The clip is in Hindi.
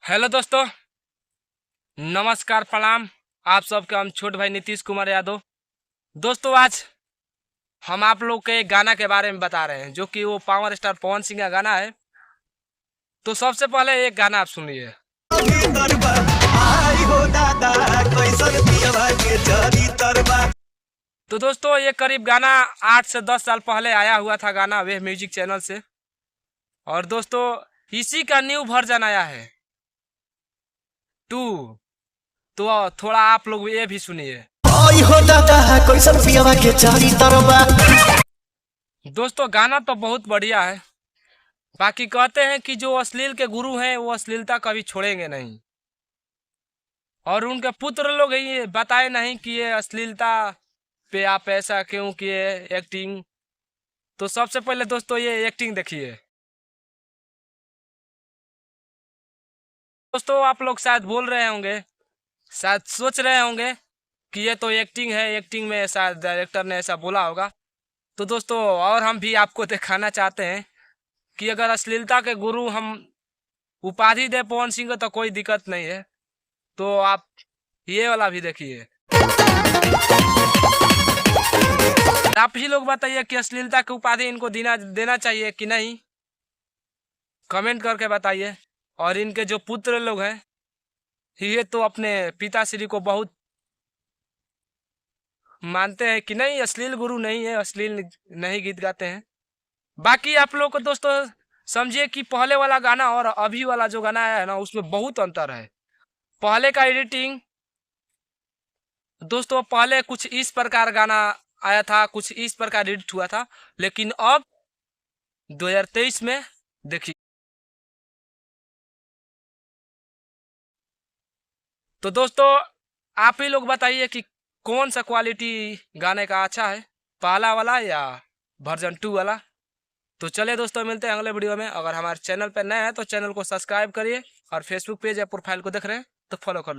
हेलो दोस्तों, नमस्कार, प्रणाम। आप सबके हम छोट भाई नीतीश कुमार यादव। दोस्तों, आज हम आप लोग के एक गाना के बारे में बता रहे हैं जो कि वो पावर स्टार पवन सिंह का गाना है। तो सबसे पहले एक गाना आप सुनिए। तो दोस्तों, ये करीब गाना 8 से 10 साल पहले आया हुआ था गाना वे म्यूजिक चैनल से। और दोस्तों, इसी का न्यू वर्जन आया है 2। तो थोड़ा आप लोग ये भी सुनिए। दोस्तों, गाना तो बहुत बढ़िया है। बाकी कहते हैं कि जो अश्लील के गुरु हैं वो अश्लीलता कभी छोड़ेंगे नहीं। और उनके पुत्र लोग ये बताए नहीं कि ये अश्लीलता पे आप ऐसा क्यों किए एक्टिंग। तो सबसे पहले दोस्तों ये एक्टिंग देखिए। दोस्तों, आप लोग शायद बोल रहे होंगे, शायद सोच रहे होंगे कि ये तो एक्टिंग है, एक्टिंग में शायद डायरेक्टर ने ऐसा बोला होगा। तो दोस्तों, और हम भी आपको दिखाना चाहते हैं कि अगर अश्लीलता के गुरु हम उपाधि दे पवन सिंह को तो कोई दिक्कत नहीं है। तो आप ये वाला भी देखिए। आप ही लोग बताइए कि अश्लीलता की उपाधि इनको देना चाहिए कि नहीं, कमेंट करके बताइए। और इनके जो पुत्र लोग हैं ये तो अपने पिताश्री को बहुत मानते हैं कि नहीं, अश्लील गुरु नहीं है, अश्लील नहीं गीत गाते हैं। बाकी आप लोग को दोस्तों समझिए कि पहले वाला गाना और अभी वाला जो गाना आया है ना, उसमें बहुत अंतर है। पहले का एडिटिंग दोस्तों, पहले कुछ इस प्रकार गाना आया था, कुछ इस प्रकार एडिट हुआ था। लेकिन अब 2023 में देखिए। तो दोस्तों, आप ही लोग बताइए कि कौन सा क्वालिटी गाने का अच्छा है, पहला वाला या वर्जन 2 वाला। तो चलिए दोस्तों, मिलते हैं अगले वीडियो में। अगर हमारे चैनल पर नए हैं तो चैनल को सब्सक्राइब करिए, और फेसबुक पेज या प्रोफाइल को देख रहे हैं तो फॉलो कर